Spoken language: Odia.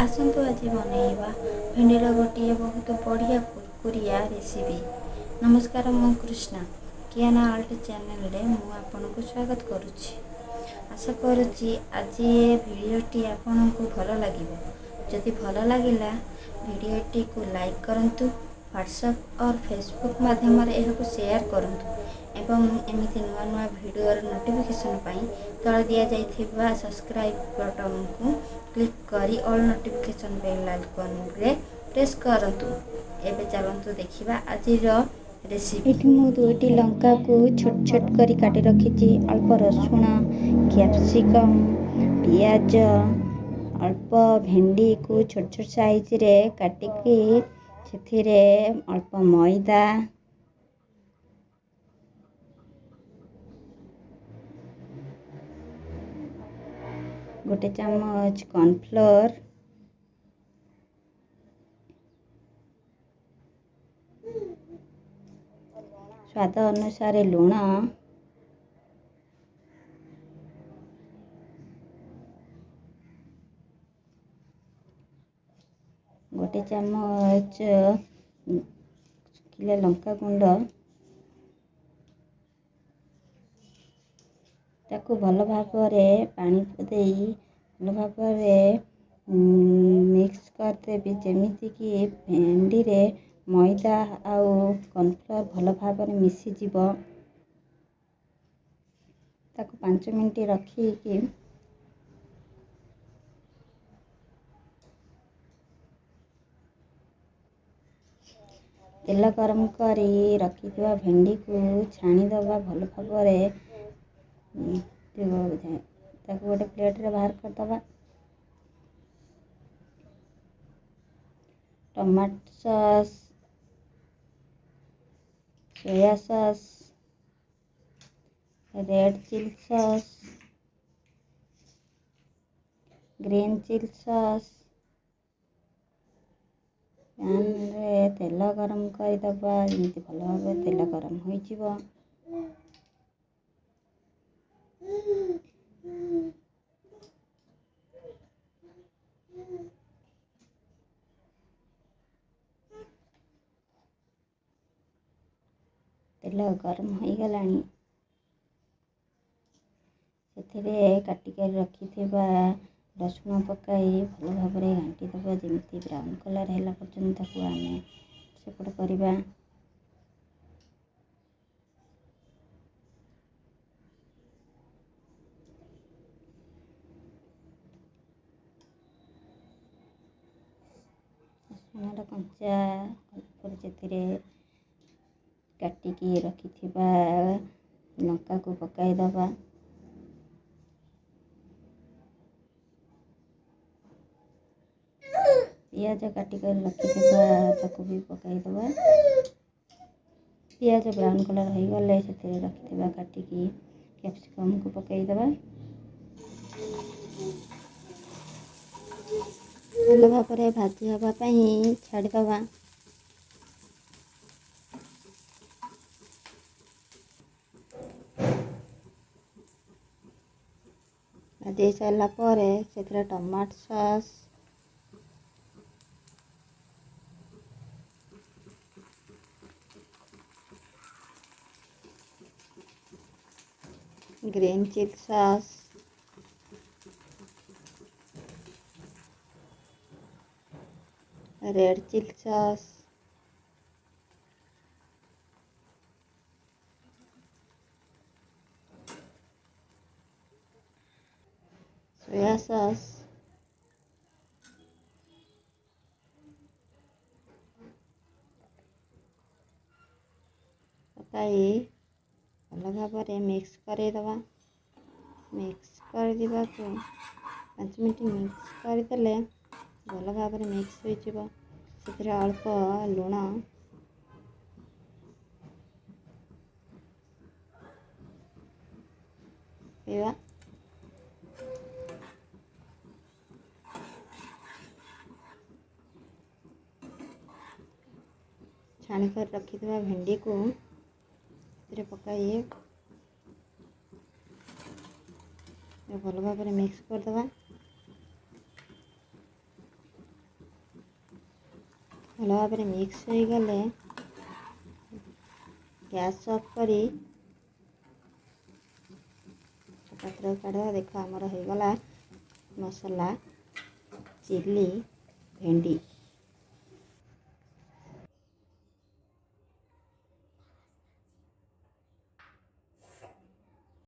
ଆସନ୍ତୁ ଆଜି ବନେଇବା ଭେଣ୍ଡିର ଗୋଟିଏ ବହୁତ ବଢ଼ିଆ କୁରକୁରିଆ ରେସିପି। ନମସ୍କାର, ମୁଁ କୃଷ୍ଣା। କିଆନା ଆର୍ଟ ଚ୍ୟାନେଲରେ ମୁଁ ଆପଣଙ୍କୁ ସ୍ୱାଗତ କରୁଛି। ଆଶା କରୁଛି ଆଜି ଏ ଭିଡ଼ିଓଟି ଆପଣଙ୍କୁ ଭଲ ଲାଗିବ। ଯଦି ଭଲ ଲାଗିଲା ଭିଡ଼ିଓଟିକୁ ଲାଇକ୍ କରନ୍ତୁ, ହ୍ୱାଟ୍ସଆପ୍ ଓ ଫେସବୁକ୍ ମାଧ୍ୟମରେ ଏହାକୁ ସେୟାର କରନ୍ତୁ ଏବଂ ଏମିତି ନୂଆ ନୂଆ ଭିଡ଼ିଓର ନୋଟିଫିକେସନ୍ ପାଇଁ ତଳେ ଦିଆଯାଇଥିବା ସବସ୍କ୍ରାଇବ୍ ବଟନ୍କୁ କ୍ଲିକ୍ କରି ଅଲ୍ ନୋଟିଫିକେସନ୍ ବେଲ୍ ଆଇକନ୍ରେ ପ୍ରେସ୍ କରନ୍ତୁ। ଏବେ ଚାଲନ୍ତୁ ଦେଖିବା ଆଜିର ରେସିପି। ଏଠି ମୁଁ 2ଟି ଲଙ୍କାକୁ ଛୋଟ ଛୋଟ କରି କାଟି ରଖିଛି। ଅଳ୍ପ ରସୁଣ, କ୍ୟାପ୍ସିକମ୍, ପିଆଜ, ଅଳ୍ପ ଭେଣ୍ଡିକୁ ଛୋଟ ଛୋଟ ସାଇଜରେ କାଟିକି ସେଥିରେ ଅଳ୍ପ ମଇଦା, ଗୋଟେ ଚାମଚ କର୍ଣ୍ଣଫ୍ଲୋର, ସ୍ୱାଦ ଅନୁସାରେ ଲୁଣ, ଗୋଟେ ଚାମଚ ଶୁଖିଲା ଲଙ୍କା ଗୁଣ୍ଡ, ତାକୁ ଭଲ ଭାବରେ ପାଣି ଦେଇ ଭଲ ଭାବରେ ମିକ୍ସ କରିଦେବି, ଯେମିତିକି ଭେଣ୍ଡିରେ ମଇଦା ଆଉ କର୍ଣ୍ଣଫ୍ଲୋର ଭଲ ଭାବରେ ମିଶିଯିବ। ତାକୁ 5 ମିନିଟ୍ ରଖିକି ତେଲ ଗରମ କରି ରଖିଥିବା ଭେଣ୍ଡିକୁ ଛାଣିଦେବା ଭଲ ଭାବରେ। ତାକୁ ଗୋଟେ ପ୍ଲେଟ୍ରେ ବାହାର କରିଦେବା। Tomato sauce, soya sauce, red chilli sauce, green chilli sauce, ପ୍ୟାନ୍ରେ ତେଲ ଗରମ କରିଦେବା, ଯେମିତି ଭଲ ଭାବରେ ତେଲ ଗରମ ହୋଇଯିବ। ତେଲ ଗରମ ହୋଇଗଲାଣି, ସେଥିରେ କାଟିକରି ରଖିଥିବା ରସୁଣ ପକାଇ ଭଲ ଭାବରେ ଘାଣ୍ଟି ଦେବା, ଯେମିତି ବ୍ରାଉନ୍ କଲର୍ ହେଲା ପର୍ଯ୍ୟନ୍ତ ତାକୁ ଆମେ ସେପଟ କରିବା। ରସୁଣର କଞ୍ଚା ସେଥିରେ କାଟିକି ରଖିଥିବା ଲଙ୍କାକୁ ପକାଇଦେବା। ପିଆଜ କାଟିକରି ରଖିଥିବା ତାକୁ ବି ପକାଇଦେବା। ପିଆଜ ବ୍ରାଉନ୍ କଲର୍ ହୋଇଗଲେ ସେଥିରେ ରଖିଥିବା କାଟିକି କ୍ୟାପ୍ସିକମ୍କୁ ପକାଇଦେବା। ଭଲ ଭାବରେ ଭାଜି ହେବା ପାଇଁ ଛାଡ଼ିଦେବା। ଭାଜି ସାରିଲା ପରେ ସେଥିରେ tomato sauce, green chilli sauce, red chilli sauce, soya sauce, ପକାଇ ଭଲ ଭାବରେ ମିକ୍ସ କରିଦେବା। ମିକ୍ସ କରିଦେବାକୁ 5 ମିନିଟ୍ ମିକ୍ସ କରିଦେଲେ ଭଲ ଭାବରେ ମିକ୍ସ ହୋଇଯିବ। ସେଥିରେ ଅଳ୍ପ ଲୁଣ, ପକାଇବା। ଛାଣିକରି ରଖିଥିବା ଭେଣ୍ଡିକୁ ସେଥିରେ ପକାଇ ଭଲ ଭାବରେ ମିକ୍ସ କରିଦେବା। ଭଲ ଭାବରେ ମିକ୍ସ ହୋଇଗଲେ ଗ୍ୟାସ୍ ଅଫ୍ କରି ପାତ୍ର କାଢ଼। ଦେଖ ଆମର ହେଇଗଲା ମସଲା ଚିଲି ଭେଣ୍ଡି।